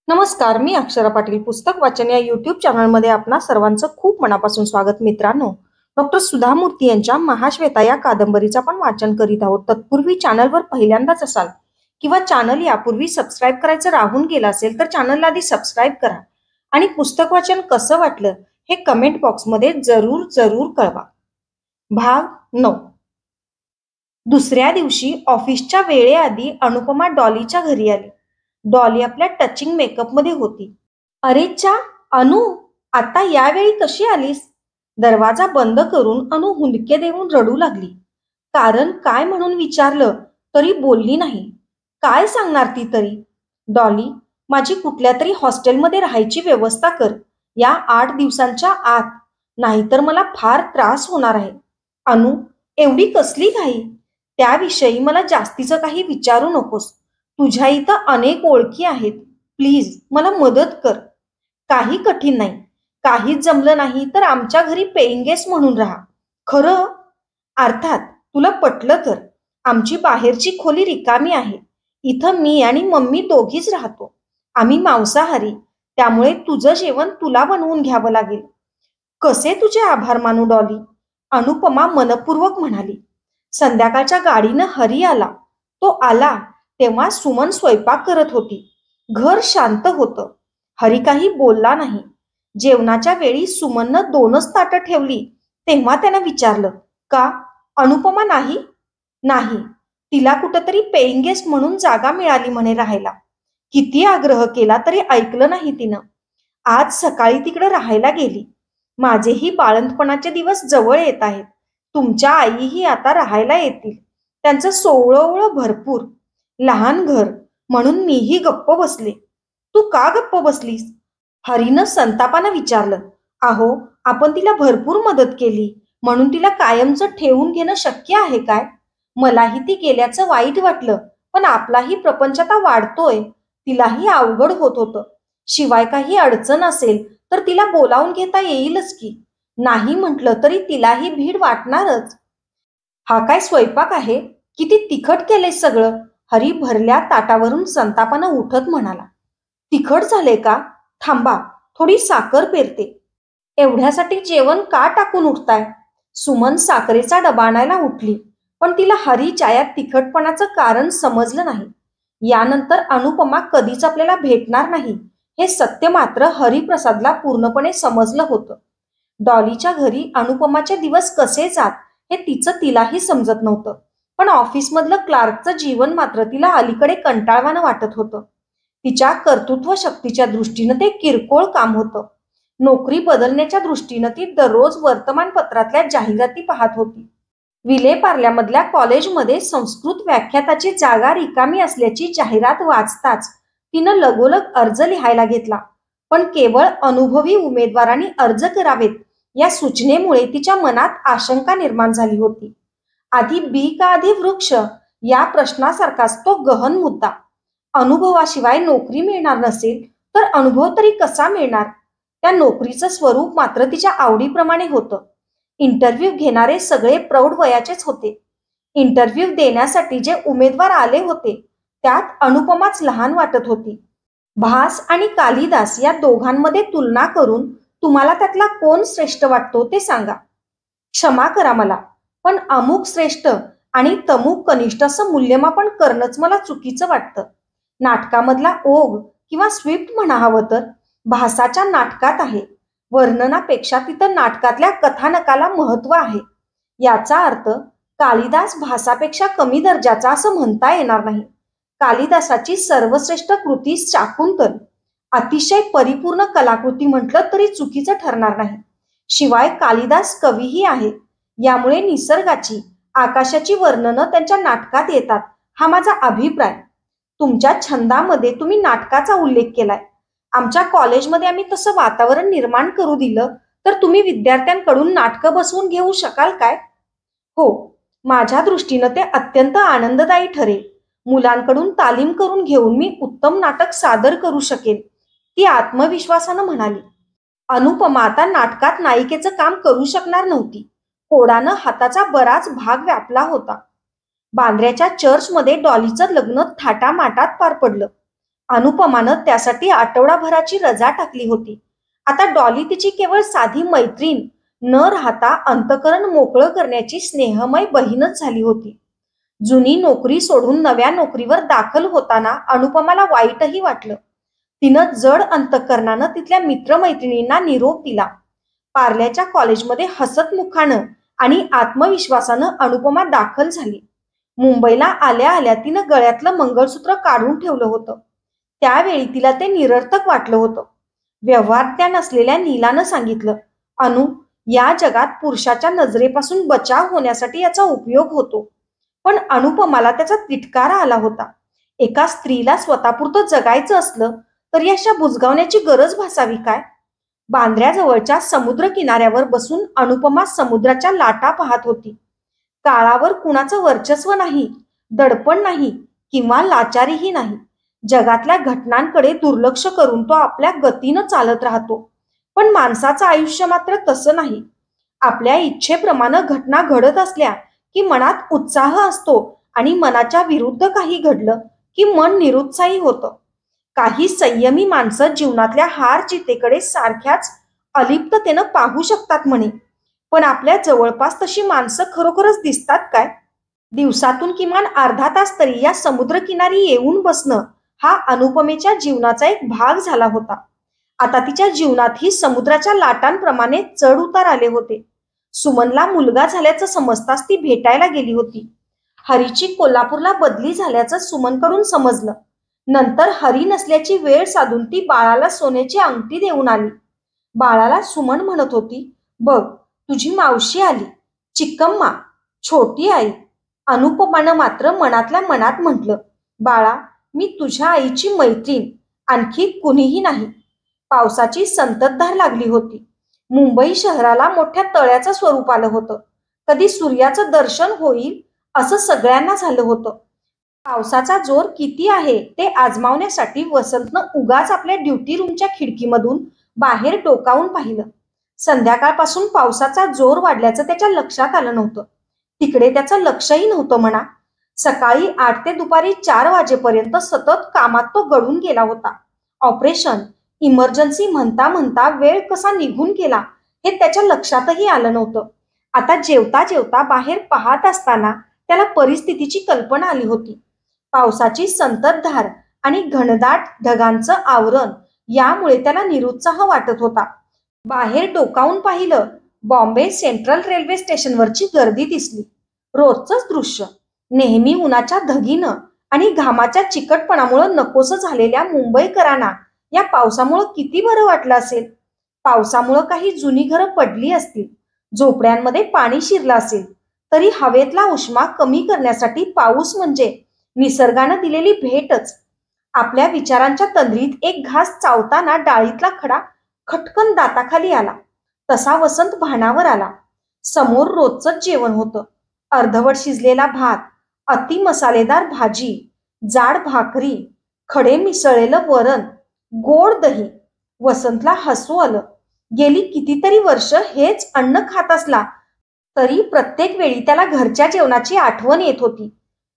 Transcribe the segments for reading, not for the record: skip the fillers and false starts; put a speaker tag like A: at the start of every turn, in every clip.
A: नमस्कार, मी अक्षरा पाटील. पुस्तक वाचन या यूट्यूब चॅनलमध्ये आपणा सर्वांचं खूप मनापासून स्वागत. मित्रांनो, डॉक्टर सुधा मूर्ती यांच्या महाश्वेता या कादंबरीचं आपण वाचन करीत आहोत. तत्पूर्वी चॅनलवर पहिल्यांदाच असाल किंवा चॅनल यापूर्वी सबस्क्राईब करायचं राहून गेलं असेल तर चॅनलला आधी सबस्क्राईब करा आणि पुस्तक वाचन कसं वाटलं हे कमेंट बॉक्समध्ये जरूर जरूर कळवा. भाग 9. दुसऱ्या दिवशी ऑफिसच्या वेळेआधी अनुपमा डॉलीच्या घरी आली. डॉली आपल्या टचिंग मेकअपमध्ये होती. अरे चा अनु, आता यावेळी कशी आलीस? दरवाजा बंद करून अनु हुंदके देऊन रडू लागली. कारण काय म्हणून विचारलं तरी बोलली नाही. काय सांगणार ती तरी? डॉली, माझी कुठल्या तरी हॉस्टेलमध्ये राहायची व्यवस्था कर या 8 दिवसांच्या आत, नाहीतर मला फार त्रास होणार आहे. अनु, एवढी कसली घाई? त्याविषयी मला जास्तीचं काही विचारू नकोस. तुझ्या इथं अनेक ओळखी आहेत. प्लीज मला मदत कर. काही कठीण नाही. काहीच जमलं नाही तर आमच्या घरी पेईंग गेस्ट म्हणून राहा. खरं? अर्थात तुला पटलं तर. आमची बाहेरची खोली रिकामी आहे. इथं मी आणि मम्मी दोघीच राहतो. आम्ही मांसाहारी, त्यामुळे तुझं जेवण तुला बनवून घ्यावं लागेल. कसे तुझे आभार मानू डॉली, अनुपमा मनपूर्वक म्हणाली. संध्याकाळच्या गाडीनं हरी आला. तो आला तेव्हा सुमन स्वयंपाक करत होती. घर शांत होतं. हरी काही बोलला नाही. जेवणाच्या वेळी सुमननं 2च ताटं ठेवली तेव्हा त्यानं विचारलं, का? अनुपमा नाही? नाही, तिला कुठंतरी पेईंग गेस्ट म्हणून जागा मिळाली म्हणे राहायला. किती आग्रह केला तरी ऐकलं नाही तिनं. आज सकाळी तिकडे राहायला गेली. माझेही बाळंतपणाचे दिवस जवळ येत आहेत. तुमच्या आईही आता राहायला येतील. त्यांचं सोवळं भरपूर. लहान घर म्हणून मीही गप्प बसले. तू का गप्प बसलीस? हरीनं संतापानं विचारलं. अहो, आपण तिला भरपूर मदत केली म्हणून तिला कायमचं ठेवून घेणं शक्य आहे काय? मलाही ती गेल्याचं वाईट वाटलं, पण आपलाही प्रपंच आता वाढतोय. तिलाही अवघड होत होतं. शिवाय काही अडचण असेल तर तिला बोलावून घेता येईलच की. नाही म्हटलं तरी तिलाही भीड वाटणारच. हा काय स्वयंपाक आहे? किती तिखट केलंय सगळं. हरी भरल्या ताटावरून संतापानं उठत म्हणाला. तिखट झाले का? थांबा, थोडी साखर पेरते. एवढ्यासाठी जेवण का टाकून उठताय? सुमन साखरेचा डबा आणायला उठली, पण तिला हरीच्या या तिखटपणाचं कारण समजलं नाही. यानंतर अनुपमा कधीच आपल्याला भेटणार नाही हे सत्य मात्र हरिप्रसादला पूर्णपणे समजलं होतं. डॉलीच्या घरी अनुपमाचे दिवस कसे जात हे तिलाही समजत नव्हतं. पण ऑफिसमधलं क्लार्कचं जीवन मात्र तिला अलीकडे कंटाळवाणं वाटत होतं. तिच्या कर्तृत्व शक्तीच्या दृष्टीनं ते किरकोळ काम होतं. नोकरी बदलण्याच्या दृष्टीनं ती दररोज वर्तमानपत्रातल्या जाहिराती पाहत होती. विलेपार्ल्यामधल्या कॉलेजमध्ये संस्कृत व्याख्याताची जागा रिकामी असल्याची जाहिरात वाचताच तिनं लगोलग अर्ज लिहायला घेतला. पण केवळ अनुभवी उमेदवारांनी अर्ज करावेत या सूचनेमुळे तिच्या मनात आशंका निर्माण झाली होती. आधी बी का आधी वृक्ष या प्रश्नासारखाच तो गहन मुद्दा. अनुभवाशिवाय नोकरी मिळणार नसेल तर अनुभव तरी कसा मिळणार? त्या नोकरीचं स्वरूप मात्र तिच्या आवडीप्रमाणे होतं. इंटरव्ह्यू घेणारे सगळे प्रौढ वयाचेच होते. इंटरव्ह्यू देण्यासाठी जे उमेदवार आले होते त्यात अनुपमाच लहान वाटत होती. भास आणि कालिदास या दोघांमध्ये तुलना करून तुम्हाला त्यातला कोण श्रेष्ठ वाटतो ते सांगा. क्षमा करा मला, पण अमुक श्रेष्ठ आणि तमुक कनिष्ठ असं मूल्यमापन करणंच मला चुकीचं वाटतं. नाटकामधला ओघ किंवा स्विफ्ट म्हणा हवं तर भासाच्या नाटकात आहे. वर्णनापेक्षा तिथं नाटकातल्या कथानकाला महत्व आहे. याचा अर्थ कालिदास भासापेक्षा कमी दर्जाचा असं म्हणता येणार नाही. कालिदासाची सर्वश्रेष्ठ कृती शाकुंतल अतिशय परिपूर्ण कलाकृती म्हटलं तरी चुकीचं ठरणार नाही. शिवाय कालिदास कवीही आहे. यामुळे निसर्गाची, आकाशाची वर्णनं त्यांच्या नाटकात येतात हा माझा अभिप्राय. तुमच्या छंदामध्ये तुम्ही नाटकाचा उल्लेख केलाय. आमच्या कॉलेजमध्ये आम्ही तसं वातावरण निर्माण करू दिलं तर तुम्ही विद्यार्थ्यांकडून नाटकं बसवून घेऊ शकाल काय? हो, माझ्या दृष्टीनं ते अत्यंत आनंददायी ठरेल. मुलांकडून तालीम करून घेऊन मी उत्तम नाटक सादर करू शकेन, ती आत्मविश्वासानं म्हणाली. अनुपमा आता नाटकात नायिकेचं काम करू शकणार नव्हती. कोडानं हाताचा बराच भाग व्यापला होता. बांद्र्याच्या चर्चमध्ये डॉलीचं लग्न थाटामाटात पार पडलं. अनुपमानं त्यासाठी आठवडाभराची रजा टाकली होती. आता डॉली तिची केवळ साधी मैत्रीण न राहता अंतःकरण मोकळं करण्याची स्नेहमय बहीणच झाली होती. जुनी नोकरी सोडून नव्या नोकरीवर दाखल होताना अनुपमाला वाईटही वाटलं. तिनं जड अंतःकरणानं तिथल्या मित्रमैत्रिणींना निरोप दिला. पार्ल्याच्या कॉलेजमध्ये हसतमुखानं आणि आत्मविश्वासानं अनुपमा दाखल झाली. मुंबईला आल्या आल्या तिनं गळ्यातलं मंगळसूत्र काढून ठेवलं होतं. त्यावेळी तिला ते निरर्थक वाटलं होतं. व्यवहारज्ञान नसलेल्या नीलानं सांगितलं, अनु, या जगात पुरुषाच्या नजरेपासून बचाव होण्यासाठी याचा उपयोग होतो. पण अनुपमाला त्याचा तिटकारा आला होता. एका स्त्रीला स्वतःपुरतं जगायचं असलं तर अशा बुजगावण्याची गरज भासावी काय? बांद्र्याजवळच्या समुद्र किनाऱ्यावर बसून अनुपमा समुद्राच्या लाटा पाहत होती. काळावर कुणाचं वर्चस्व नाही, दडपण नाही किंवा लाचारीही नाही. जगातल्या घटनांकडे दुर्लक्ष करून तो आपल्या गतीनं चालत राहतो. पण माणसाचं आयुष्य मात्र तसं नाही. आपल्या इच्छेप्रमाणे घटना घडत असल्या की मनात उत्साह असतो आणि मनाच्या विरुद्ध काही घडलं की मन निरुत्साही होतं. काही संयमी माणसं जीवनातल्या हार जितेकडे सारख्याच अलिप्ततेनं पाहू शकतात म्हणे. पण आपल्या जवळपास तशी माणसं खरोखरच दिसतात काय? दिवसातून किमान अर्धा तास तरी या समुद्रकिनारी येऊन बसणं हा अनुपमेच्या जीवनाचा एक भाग झाला होता. आता तिच्या जीवनातही समुद्राच्या लाटांप्रमाणे चढ उतार आले होते. सुमनला मुलगा झाल्याचं समजताच ती भेटायला गेली होती. हरीची कोल्हापूरला बदली झाल्याचं सुमनकडून समजलं. नंतर हरी नसल्याची वेळ साधून ती बाळाला सोन्याची अंगठी देऊन आली. बाळाला सुमन म्हणत होती, बघ तुझी मावशी आली, चिक्कम्मा, छोटी आई. अनुपमानं मात्र मनातल्या मनात म्हटलं, बाळा, मी तुझ्या आईची मैत्रीण, आणखी कुणीही नाही. पावसाची संततधार लागली होती. मुंबई शहराला मोठ्या तळ्याचं स्वरूप आलं होतं. कधी सूर्याचं दर्शन होईल असं सगळ्यांना झालं होतं. पावसाचा जोर किती आहे ते आजमावण्यासाठी वसंतनं उगाच आपल्या ड्युटी रूमच्या खिडकीमधून बाहेर डोकावून पाहिलं. संध्याकाळपासून पावसाचा जोर वाढल्याचं त्याच्या लक्षात आलं नव्हतं. तिकडे त्याचं लक्षही नव्हतं म्हणा. सकाळी 8 ते दुपारी 4 वाजेपर्यंत सतत कामात तो गळून गेला होता. ऑपरेशन, इमर्जन्सी म्हणता म्हणता वेळ कसा निघून गेला हे त्याच्या लक्षातही आलं नव्हतं. आता जेवता जेवता बाहेर पाहत असताना त्याला परिस्थितीची कल्पना आली होती. पावसाची संततधार आणि घनदाट ढगांचं आवरण यामुळे त्याला निरुत्साह वाटत होता. बाहेर डोकावून पाहिलं, बॉम्बे सेंट्रल रेल्वे स्टेशनवरची गर्दी दिसली. रोजचंच दृश्य. नेहमी उन्हाच्या धगीनं आणि घामाच्या चिकटपणामुळं नकोसं झालेल्या मुंबईकरांना या पावसामुळं किती बरं वाटलं असेल. पावसामुळं काही जुनी घरं पडली असतील, झोपड्यांमध्ये पाणी शिरलं असेल, तरी हवेतला उष्मा कमी करण्यासाठी पाऊस म्हणजे निसर्गानं दिलेली भेटच. आपल्या विचारांच्या तंद्रीत एक घास चावताना डाळीतला खडा खटकन दाताखाली आला. तसा वसंत भानावर आला. समोर रोजचंच जेवण होतं. अर्धवट शिजलेला भात, अति मसालेदार भाजी, जाड भाकरी, खडे मिसळलेलं वरण, गोड दही. वसंतला हसू आलं. गेली कितीतरी वर्ष हेच अन्न खात असला तरी प्रत्येक वेळी त्याला घरच्या जेवणाची आठवण येत होती.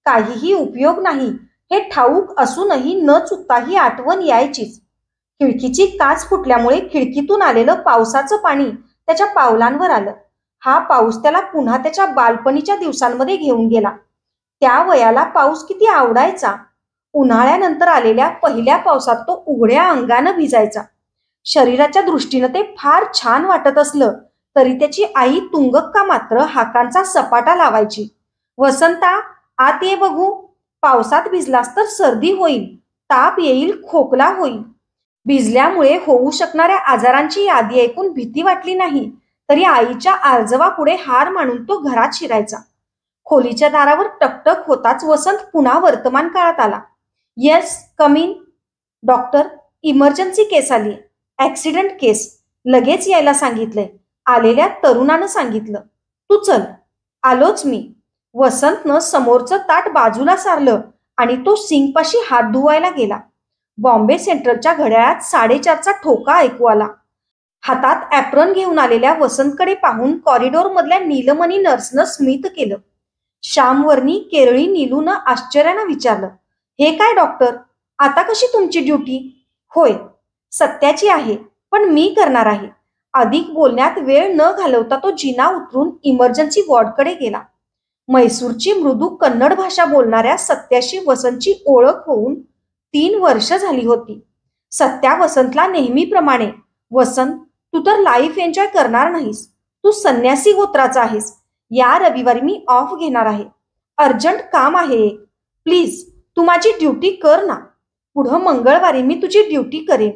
A: काहीही उपयोग नाही हे ठाऊक असूनही न चुकता ही आठवण यायचीच. खिडकीची काच फुटल्यामुळे खिडकीतून आलेलं पावसाचं पाणी त्याच्या पावलांवर आलं. हा पाऊस त्याला पुन्हा त्याच्या बालपणीच्या दिवसांमध्ये घेऊन गेला. त्या वयाला पाऊस किती आवडायचा. उन्हाळ्यानंतर आलेल्या पहिल्या पावसात तो उघड्या अंगानं भिजायचा. शरीराच्या दृष्टीनं ते फार छान वाटत असलं तरी त्याची आई तुंगक्का मात्र हाकांचा सपाटा लावायची. वसंता, आत ये बघू. पावसात भिजलास तर सर्दी होईल, ताप येईल, खोकला होईल. भिजल्यामुळे होऊ शकणाऱ्या आजारांची यादी ऐकून भीती वाटली नाही तरी आईच्या आर्जवापुढे हार मानून तो घरात शिरायचा. खोलीच्या दारावर टकटक होताच वसंत पुन्हा वर्तमान काळात आला. Yes, come in. Doctor, emergency case आली, ऍक्सिडेंट केस. लगेच यायला सांगितलंय. आलेल्या तरुणानं सांगितलं. तू चल. आलोच मी. वसंतनं समोरचं ताट बाजूला सारलं आणि तो सिंकपाशी हात धुवायला गेला. बॉम्बे सेंट्रलच्या घड्याळात 4:30चा ठोका ऐकू आला. हातात ऍप्रन घेऊन आलेल्या वसंतकडे पाहून कॉरिडॉर मधल्या नीलमणी नर्सनं स्मित केलं. श्यामवर्णी केरळी नीलूनं आश्चर्यानं विचारलं, हे काय डॉक्टर? आता कशी तुमची ड्युटी? होय, सत्याची आहे, पण मी करणार आहे. अधिक बोलण्यात वेळ न घालवता तो जिना उतरून इमर्जन्सी वॉर्डकडे गेला. म्हैसूरची मृदू कन्नड भाषा बोलणाऱ्या सत्याशी वसंतची ओळख होऊन 3 वर्ष झाली होती. सत्या वसंतला नेहमीप्रमाणे, "वसंत, तू तर लाईफ एन्जॉय करणार नाहीस. तू संन्यासी गोत्राचा आहेस. या रविवारी मी ऑफ घेणार आहे. अर्जंट काम आहे. प्लीज तू माझी ड्युटी कर ना. पुढं मंगळवारी मी तुझी ड्युटी करेन."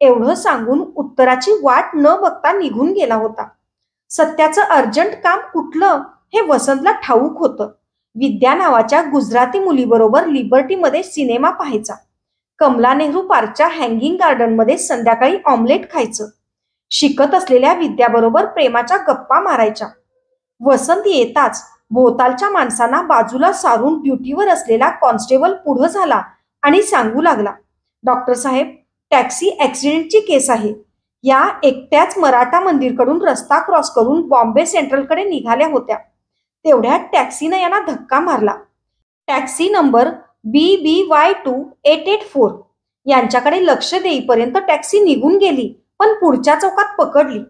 A: एवढं सांगून उत्तराची वाट न बघता निघून गेला होता. सत्याचं अर्जंट काम कुठलं हे वसंतला ठाऊक होतं. विद्या नावाच्या गुजराती मुलीबरोबर लिबर्टीमध्ये सिनेमा पाहायचा. कमला नेहरू पार्कच्या हँगिंग गार्डनमध्ये संध्याकाळी ऑमलेट खायचं. शिकत असलेल्या विद्याबरोबर प्रेमाच्या गप्पा मारायच्या. वसंत येताच भोवतालच्या माणसांना बाजूला सारून ड्युटीवर असलेला कॉन्स्टेबल पुढं झाला आणि सांगू लागला, "डॉक्टर साहेब, टॅक्सी ॲक्सिडेंटची केस आहे." या एकट्याच मराठा मंदिरकडून रस्ता क्रॉस करून बॉम्बे सेंट्रलकडे निघाल्या होत्या. तेवढ्यात टॅक्सीनं यांना धक्का मारला. Taxi number BBY2884. यांच्याकडे लक्ष देईपर्यंत टॅक्सी निघून गेली, पण पुढच्या चौकात पकडली.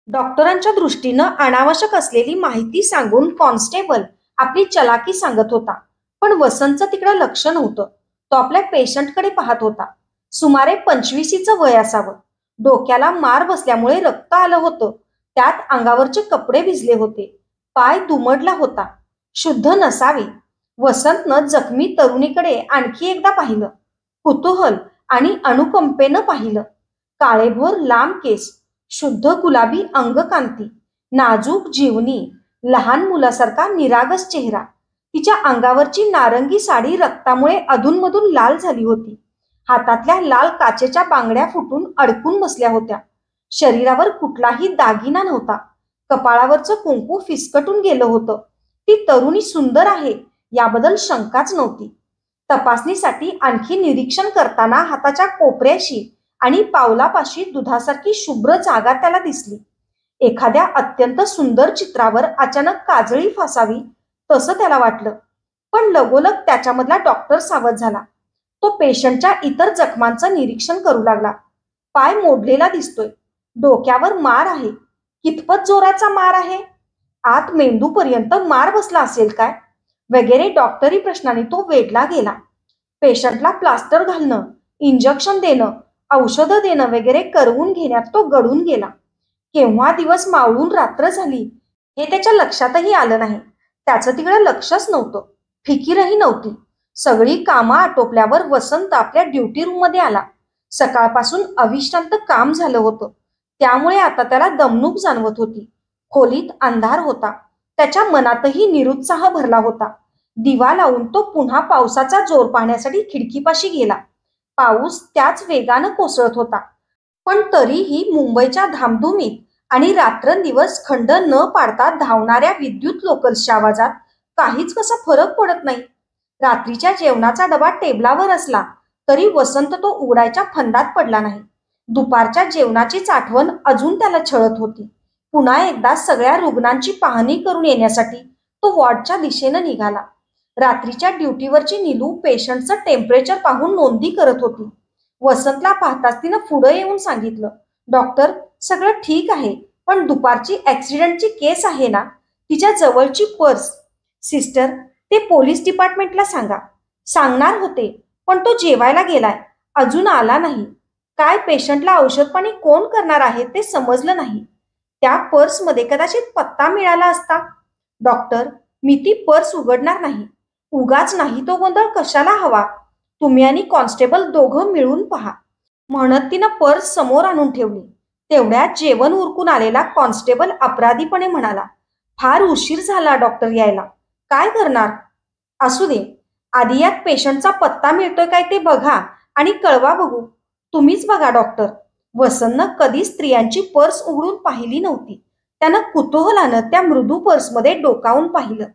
A: डॉक्टरांच्या दृष्टीनं अनावश्यक असलेली माहिती सांगून कॉन्स्टेबल आपली चलाकी सांगत होता, पण वसंतचं तिकडे लक्ष नव्हतं. तो आपल्या पेशंटकडे पाहत होता. सुमारे 25चं वय असावं. डोक्याला मार बसल्यामुळे रक्त आलं होतं. त्यात अंगावरचे कपडे भिजले होते. पाय दुमडला होता. शुद्ध नसावे. वसंतनं जखमी तरुणीकडे आणखी एकदा पाहिलं. कुतूहल आणि अनुकंपेनं पाहिलं. काळेभोर लांब केस, शुद्ध गुलाबी अंगकांती, नाजूक जीवनी, लहान मुलासारखा निरागस चेहरा. तिच्या अंगावरची नारंगी साडी रक्तामुळे अधूनमधून लाल झाली होती. हातातल्या लाल काचेच्या बांगड्या फुटून अडकून बसल्या होत्या. शरीरावर कुठलाही दागिना नव्हता. कपाळावरचं कुंकू फिसकटून गेलं होतं. ती तरुणी सुंदर आहे याबद्दल शंकाच नव्हती. तपासणीसाठी आणखी निरीक्षण करताना हाताच्या कोपऱ्याशी आणि पावलापाशी दुधासारखी शुभ्र जागा त्याला दिसली. एखाद्या अत्यंत सुंदर चित्रावर अचानक काजळी फासावी तसं त्याला वाटलं. पण लगोलग त्याच्यामधला डॉक्टर सावध झाला. तो पेशंटच्या इतर जखमांचं निरीक्षण करू लागला. पाय मोडलेला दिसतोय. डोक्यावर मार आहे. कितपत जोराचा मार आहे? आत मेंदूपर्यंत मार बसला असेल काय? वगैरे डॉक्टरी प्रश्नांनी तो वेढला गेला. पेशंटला प्लास्टर घालणं, इंजेक्शन देणं, औषधं देणं वगैरे करवून घेण्यात तो गढून गेला. केव्हा दिवस मावळून रात्र झाली हे त्याच्या लक्षातही आलं नाही. त्याचं तिकडे लक्षच नव्हतं. फिकीरही नव्हती. सगळी कामं आटोपल्यावर वसंत आपल्या ड्युटी रूममध्ये आला. सकाळपासून अविश्रांत काम झालं होतं. त्यामुळे आता त्याला दमणूक जाणवत होती. खोलीत अंधार होता. त्याच्या मनातही निरुत्साह भरला होता. दिवा लावून तो पुन्हा पावसाचा जोर पाहण्यासाठी खिडकीपाशी गेला. पाऊस त्याच वेगानं कोसळत होता. पण तरीही मुंबईच्या धामधुमीत आणि रात्रंदिवस खंड न पाडता धावणाऱ्या विद्युत लोकल्सच्या आवाजात काहीच कसा फरक पडत नाही. रात्रीच्या जेवणाचा डबा टेबलावर असला तरी वसंत तो उघडायच्या फंदात पडला नाही. दुपारच्या जेवणाचीच आठवण अजून त्याला छळत होती. पुन्हा एकदा सगळ्या रुग्णांची पाहणी करून येण्यासाठी तो वॉर्डच्या दिशेनं निघाला. रात्रीच्या ड्युटीवरची नीलू पेशंटचं टेम्परेचर पाहून नोंदी करत होती. वसंतला पाहताच तिनं पुढं येऊन सांगितलं, "डॉक्टर, सगळं ठीक आहे, पण दुपारची ॲक्सिडेंटची केस आहे ना, तिच्या जवळची पर्स." "सिस्टर, ते पोलीस डिपार्टमेंटला सांगा." "सांगणार होते, पण तो जेवायला गेलाय. अजून आला नाही." "काय पेशंटला औषध पाणी कोण करणार आहे ते समजलं नाही." "त्या पर्समध्ये कदाचित पत्ता मिळाला असता." "डॉक्टर, मी ती पर्स उघडणार नाही." "उगाच नाही तो गोंधळ कशाला हवा? तुम्ही आणि कॉन्स्टेबल दोघं मिळून पहा." म्हणत तिनं पर्स समोर आणून ठेवली. तेवढ्यात जेवण उरकून आलेला कॉन्स्टेबल अपराधीपणे म्हणाला, "फार उशीर झाला डॉक्टर यायला. काय करणार?" "असू दे, आधी यात पेशंटचा पत्ता मिळतोय काय ते बघा आणि कळवा बघू." "तुम्हीच बघा डॉक्टर." वसंतनं कधी स्त्रियांची पर्स उघडून पाहिली नव्हती. त्यानं कुतूहलानं त्या मृदू पर्समध्ये डोकावून पाहिलं.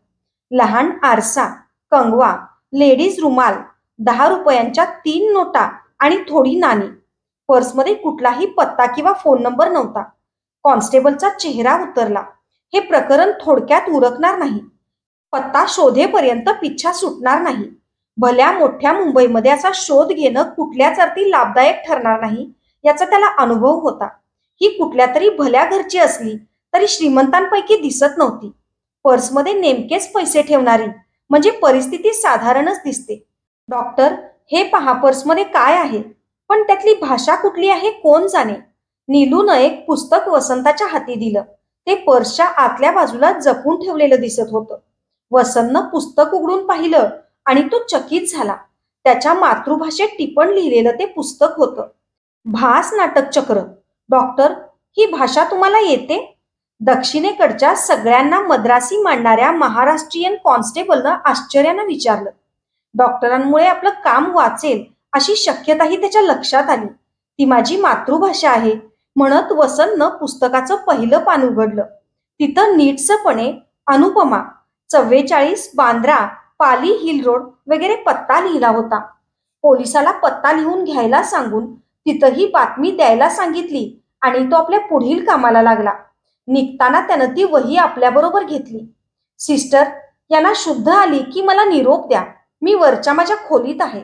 A: लहान आरसा, कंगवा, लेडीज रुमाल, 10 रुपयांच्या 3 नोटा आणि थोडी नाणी. पर्समध्ये कुठलाही पत्ता किंवा फोन नंबर नव्हता. कॉन्स्टेबलचा चेहरा उतरला. हे प्रकरण थोडक्यात उरकणार नाही. पत्ता शोधेपर्यंत पिच्छा सुटणार नाही. भल्या मोठ्या मुंबईमध्ये असा शोध घेणं कुठल्याच अर्थी लाभदायक ठरणार नाही याचा त्याला अनुभव होता. ही कुठल्या तरी भल्या घरची असली तरी श्रीमंतांपैकी दिसत नव्हती. पर्समध्ये नेमकेच पैसे ठेवणारी म्हणजे परिस्थिती साधारणच दिसते. डॉक्टर, हे पहा पर्समध्ये काय आहे, पण त्यातली भाषा कुठली आहे कोण जाणे. नीलूनं एक पुस्तक वसंताच्या हाती दिलं. ते पर्सच्या आतल्या बाजूला जपून ठेवलेलं दिसत होतं. वसंतनं पुस्तक उघडून पाहिलं आणि तो चकित झाला. त्याच्या मातृभाषेत टिपण लिहिलेलं ते पुस्तक होतं. भास नाटक चक्र. डॉक्टर, ही भाषा तुम्हाला येते? दक्षिणेकडच्या सगळ्यांना मद्रासी मांडणाऱ्या महाराष्ट्रीयन कॉन्स्टेबलनं आश्चर्यानं विचारलं. डॉक्टरांमुळे आपलं काम वाचेल अशी शक्यताही त्याच्या लक्षात आली. ती माझी मातृभाषा आहे म्हणत वसंतनं पुस्तकाचं पहिलं पान उघडलं. तिथं नीटसपणे अनुपमा 44 बांद्रा पाली हिल रोड वगैरे पत्ता लिहिला होता. पोलिसाला पत्ता लिहून घ्यायला सांगून तिथंही बातमी द्यायला सांगितली आणि तो आपल्या पुढील कामाला लागला. निघताना त्यानं ती वही आपल्याबरोबर घेतली. सिस्टर, यांना शुद्ध आली की मला निरोप द्या. मी वरच्या माझ्या खोलीत आहे.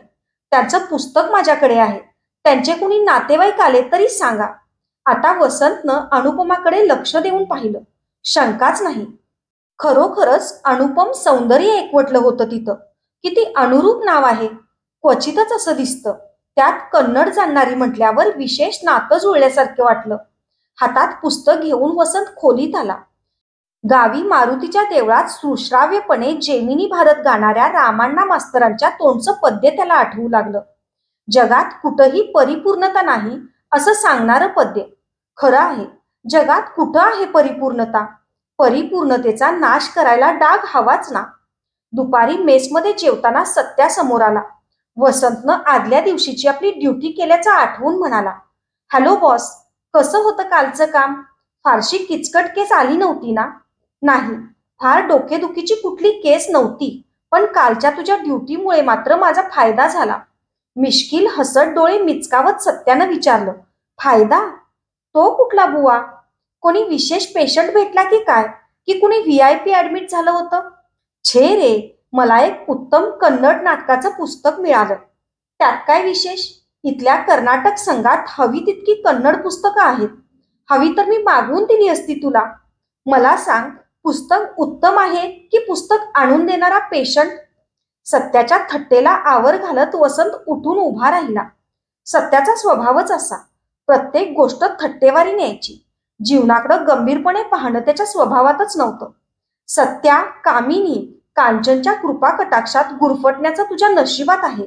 A: त्यांचं पुस्तक माझ्याकडे आहे. त्यांचे कुणी नातेवाईक आले तरी सांगा. आता वसंतनं अनुपमाकडे लक्ष देऊन पाहिलं. शंकाच नाही. खरोखरच अनुपम सौंदर्य एकवटलं होतं तिथं. किती अनुरूप नाव आहे. क्वचितच असं दिसतं. त्यात कन्नड जाणणारी म्हटल्यावर विशेष नातं जुळल्यासारखे वाटलं. हातात पुस्तक घेऊन वसंत खोलीत आला. गावी मारुतीच्या देवळात सुश्राव्यपणे जेमिनी भारत गाणाऱ्या रामाण्णा मास्तरांच्या तोंडचं पद्य त्याला आठवू लागलं. जगात कुठंही परिपूर्णता नाही असं सांगणारं पद्य. खरं आहे, जगात कुठं आहे परिपूर्णता? परिपूर्णतेचा नाश करायला डाग हवाच ना. दुपारी मेसमध्ये जेवताना सत्या समोर आला. वसंतनं आदल्या दिवशीची आपली ड्युटी केल्याचं आठवून म्हणाला, हॅलो बॉस, कसं होतं कालचं काम? फारशी किचकट केस आली नव्हती ना? नाही, फार डोकेदुखीची कुठली केस नव्हती, पण कालच्या तुझ्या ड्युटीमुळे मात्र माझा फायदा झाला. मिश्किल हसत डोळे मिचकावत सत्यानं विचारलं, फायदा? तो कुठला बुवा? कोणी विशेष पेशंट भेटला की काय? की कुणी VIP ऍडमिट झालं होतं? छे रे, मला एक उत्तम कन्नड नाटकाचं पुस्तक मिळालं. त्यात काय विशेष? इथल्या कर्नाटक संघात हवी तितकी कन्नड पुस्तकं आहेत. हवी तर मी मागवून दिली असती तुला. मला सांग, पुस्तक उत्तम आहे की पुस्तक आणून देणारा पेशंट? सत्याच्या थट्टेला आवर घालत वसंत उठून उभा राहिला. सत्याचा स्वभावच असा. प्रत्येक गोष्ट थट्टेवारी न्यायची. जीवनाकडं गंभीरपणे पाहणं त्याच्या स्वभावातच नव्हतं. सत्या, कामिनी, कांचनच्या कृपा कटाक्षात गुरफटण्याचं तुझ्या नशिबात आहे.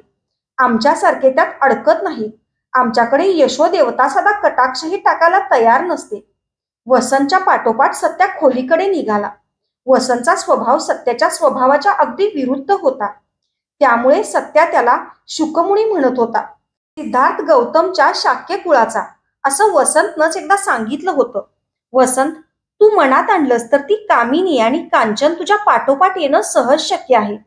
A: आमच्यासारखे त्यात अडकत नाही. आमच्याकडे यशोदेवता साधा कटाक्षही टाकायला तयार नसते. वसंतच्या पाठोपाठ सत्या खोलीकडे निघाला. वसंतचा स्वभाव सत्याच्या स्वभावाच्या अगदी विरुद्ध होता. त्यामुळे सत्या त्याला शुकमुनी म्हणत होता. सिद्धार्थ गौतमच्या शाक्य कुळाचा असं वसंतनंच एकदा सांगितलं होतं. वसंत, तू मनात आणलंस तर ती कामिनी आणि कांचन तुझ्या पाठोपाठ येणं सहज शक्य आहे.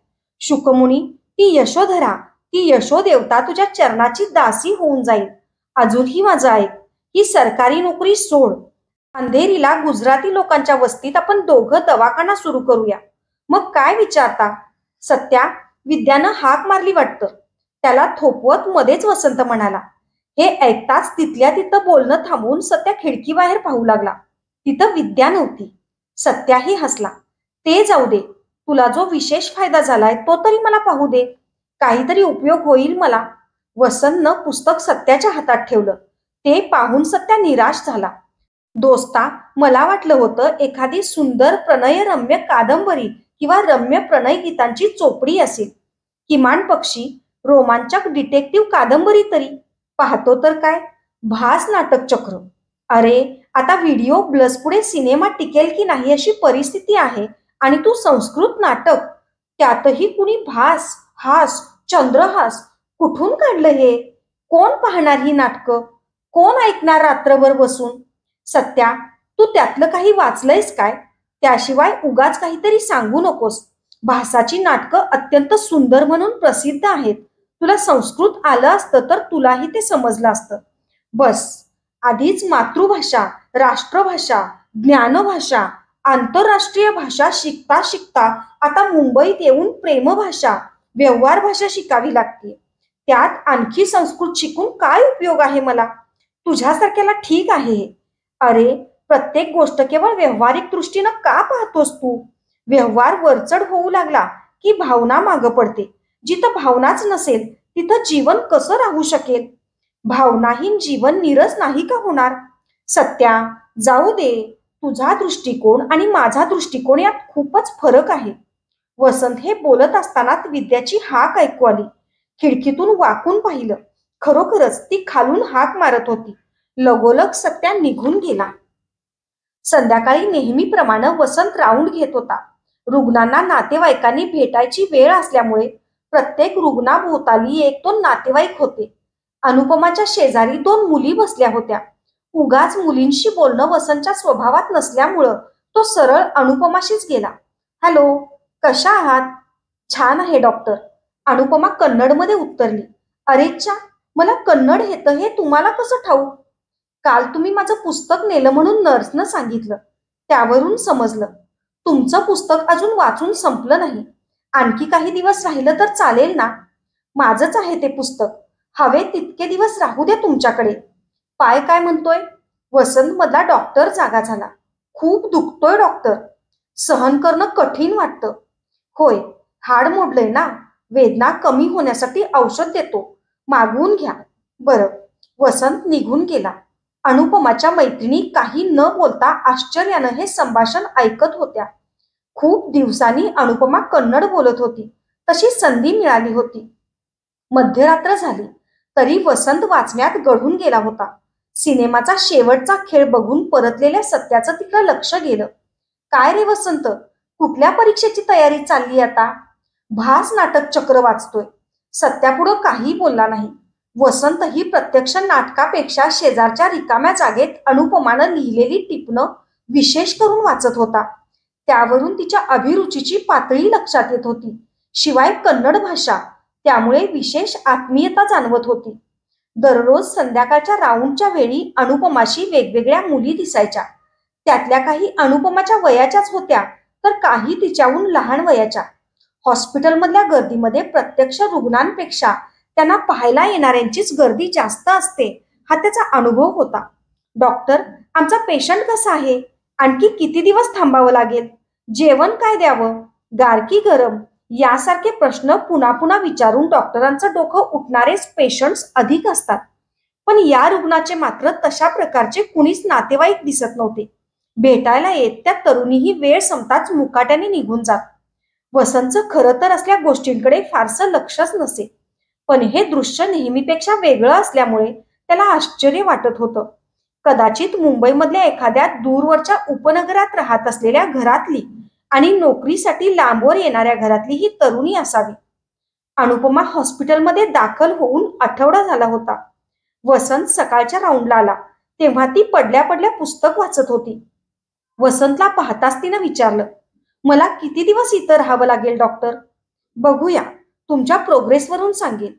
A: शुकमुनी, ती यशोधरा, ती यशोदेवता तुझ्या चरणाची दासी होऊन जाईल. अजूनही माझं ऐक, ही सरकारी नोकरी सोड. अंधेरीला गुजराती लोकांच्या वस्तीत आपण दोघं दवाखाना सुरू करूया. मग काय विचारता? सत्या, विद्यानं हाक मारली वाटतं. त्याला थोपवत मध्येच वसंत म्हणाला. हे ऐकताच तिथल्या तिथं बोलणं थांबवून सत्या खिडकीबाहेर पाहू लागला. तिथं विद्या नव्हती. सत्याही हसला. ते जाऊ दे, तुला जो विशेष फायदा झालाय तो तरी मला पाहू दे. काहीतरी उपयोग होईल मला. वसंतनं पुस्तक सत्याच्या हातात ठेवलं. ते पाहून सत्या निराश झाला. दोस्ता, मला वाटलं होतं एखादी सुंदर प्रणयरम्य कादंबरी किंवा रम्य प्रणय गीतांची चोपडी असेल. किमान पक्षी रोमांचक डिटेक्टिव्ह कादंबरी तरी. पाहतो तर काय, भास नाटक चक्र. अरे, आता व्हिडिओ ब्लसपुढे सिनेमा टिकेल की नाही अशी परिस्थिती आहे आणि तू संस्कृत नाटक, त्यातही कुणी भास, हास, चंद्रहास. कुठून काढलं हे? कोण पाहणार ही नाटकं? कोण ऐकणार रात्रभर बसून? सत्या, तू त्यातलं काही वाचलंयस काय? त्याशिवाय उगाच काहीतरी सांगू नकोस. भासाची नाटकं अत्यंत सुंदर म्हणून प्रसिद्ध आहेत. तुला संस्कृत आलं असतं तर तुलाही ते समजलं असतं. बस, आधीच मातृभाषा, राष्ट्रभाषा, ज्ञानभाषा, आंतरराष्ट्रीय भाषा शिकता शिकता आता मुंबईत येऊन प्रेमभाषा, व्यवहार भाषा शिकावी लागते, त्यात आणखी संस्कृत शिकून काय उपयोग आहे मला? तुझ्यासारख्याला ठीक आहे हे. अरे, प्रत्येक गोष्ट केवळ व्यावहारिक दृष्टीनं का पाहतोस तू? व्यवहार वरचढ होऊ लागला की भावना मागं पडते. जिथं भावनाच नसेल तिथं जीवन कसं राहू शकेल? भावनाहीन जीवन नीरस नाही का होणार? सत्या, जाऊ दे. तुझा दृष्टिकोन आणि माझा दृष्टिकोन यात खूपच फरक आहे. वसंत हे बोलत असताना विद्याची हाक ऐकू आली. खिडकीतून वाकून पाहिलं. खरोखरच ती खालून हाक मारत होती. लगोलग सत्या निघून गेला. संध्याकाळी नेहमीप्रमाणे वसंत राऊंड घेत होता. रुग्णांना नातेवाईकांनी भेटायची वेळ असल्यामुळे प्रत्येक रुग्णाभोवताली एक दोन नातेवाईक होते. अनुपमाच्या शेजारी दोन मुली बसल्या होत्या. उगाच मुलींशी बोलणं वसंतच्या स्वभावात नसल्यामुळं तो सरळ अनुपमाशीच गेला. हॅलो, कशा आहात? छान आहे डॉक्टर, अनुपमा कन्नडमध्ये उत्तरली. अरेच्चा, मला कन्नड येतं हे तुम्हाला कसं ठाऊक? काल तुम्ही माझं पुस्तक नेलं म्हणून नर्सनं सांगितलं, त्यावरून समजलं. तुमचं पुस्तक अजून वाचून संपलं नाही. आणखी काही दिवस राहिलं तर चालेल ना? माझंच आहे ते पुस्तक. हवे तितके दिवस राहू द्या तुमच्याकडे. पाय काय म्हणतोय? वसंत मधला डॉक्टर जागा झाला. खूप दुखतोय डॉक्टर. सहन करणं कठीण वाटतं. होय, हाड मोडलंय ना. वेदना कमी होण्यासाठी औषध देतो, मागवून घ्या. बरं. वसंत निघून गेला. अनुपमाच्या मैत्रिणी काही न बोलता आश्चर्यानं हे संभाषण ऐकत होत्या. खूप दिवसांनी अनुपमा कन्नड बोलत होती. तशी संधी मिळाली होती. मध्यरात्र झाली तरी वसंत वाचण्यात गढून गेला होता. सिनेमाचा शेवटचा खेळ बघून परतलेल्या सत्याचं तिकडं लक्ष गेलं. काय रे वसंत, कुठल्या परीक्षेची तयारी चालली आता? भास नाटक चक्र वाचतोय. सत्यापुढं काही बोलला नाही. वसंत ही प्रत्यक्ष नाटकापेक्षा शेजारच्या रिकाम्या जागेत अनुपमानं लिहिलेली टिपणं विशेष करून वाचत होता. त्यावरून तिच्या अभिरुचीची पातळी लक्षात येत होती. शिवाय कन्नड भाषा, त्यामुळे विशेष आत्मीयता जाणवत होती. दररोज संध्याकाळच्या राऊंडच्या वेळी अनुपमाशी वेगवेगळ्या मुली दिसायच्या. त्यातल्या काही अनुपमाच्या वयाच्याच होत्या तर काही तिच्याहून लहान वयाच्या. हॉस्पिटलमधल्या गर्दीमध्ये प्रत्यक्ष रुग्णांपेक्षा त्यांना पाहायला येणाऱ्यांचीच गर्दी जास्त असते, हा त्याचा अनुभव होता. डॉक्टर, आमचा पेशंट कसा आहे? आणखी किती दिवस थांबावं लागेल? जेवण काय द्यावं? गार की गरम? यासारखे प्रश्न पुन्हा पुन्हा विचारून डॉक्टरांचं डोकं उठणारेच पेशंट्स अधिक असतात. पण या रुग्णाचे मात्र तशा प्रकारचे कुणीच नातेवाईक दिसत नव्हते. भेटायला येत त्या तरुणीही वेळ संपताच मुकाट्याने निघून जात. वसंतचं खरं तर असल्या गोष्टींकडे फारसं लक्षच नसे. पण हे दृश्य नेहमीपेक्षा वेगळं असल्यामुळे त्याला आश्चर्य वाटत होतं. कदाचित मुंबईमधल्या एखाद्या दूरवरच्या उपनगरात राहत असलेल्या घरातली आणि नोकरीसाठी लांबवर येणाऱ्या घरातली ही तरुणी असावी. अनुपमा हॉस्पिटलमध्ये दाखल होऊन आठवडा झाला होता. वसंत सकाळच्या राऊंडला आला तेव्हा ती पडल्या पडल्या पुस्तक वाचत होती. वसंतला पाहताच तिनं विचारलं, मला किती दिवस इथं राहावं लागेल डॉक्टर? बघूया, तुमच्या प्रोग्रेसवरून सांगेल.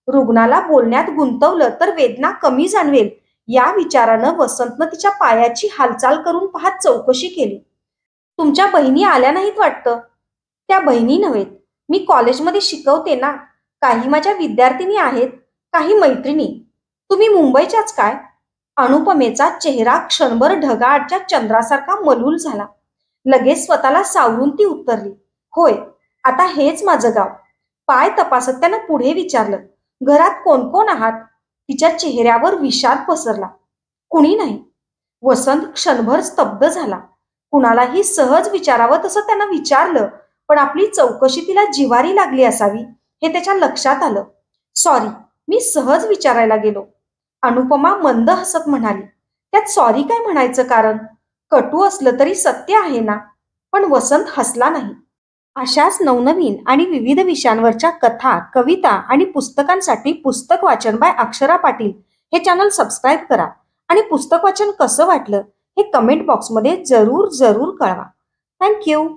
A: रुग्णाला बोलण्यात गुंतवलं तर वेदना कमी जाणवेल या विचारानं वसंतनं तिच्या पायाची हालचाल करून पाहत चौकशी केली. तुमच्या बहिणी आल्या नाहीत वाटतं? त्या बहिणी नव्हेत, मी कॉलेजमध्ये शिकवते ना. काही माझ्या विद्यार्थिनी आहेत, काही मैत्रिणी. तुम्ही मुंबईच्याच काय? अनुपमेचा चेहरा क्षणभर ढगाळच्या चंद्रासारखा मलूल झाला. लगेच स्वतःला सावरून ती उत्तरली, होय, आता हेच माझं गाव. पाय तपासत त्यानं पुढे विचारलं, घरात कोण कोण आहात? तिच्या चेहऱ्यावर विषाद पसरला. कुणी नाही. वसंत क्षणभर स्तब्ध झाला. कुणालाही सहज विचारावं तसं त्यानं विचारलं, पण आपली चौकशी तिला जिवारी लागली असावी हे त्याच्या लक्षात आलं. सॉरी, मी सहज विचारायला गेलो. अनुपमा मंद हसत म्हणाली. त्यात सॉरी काय म्हणायचं कारण? कटू असलं तरी सत्य आहे ना. पण वसंत हसला नाही. अशाच नवनवीन आणि विविध विषयांवरच्या कथा, कविता आणि पुस्तकांसाठी पुस्तक वाचन बाय अक्षरा पाटील हे चॅनल सबस्क्राईब करा आणि पुस्तक वाचन कसं वाटलं हे कमेंट बॉक्समध्ये जरूर कळवा. थँक्यू.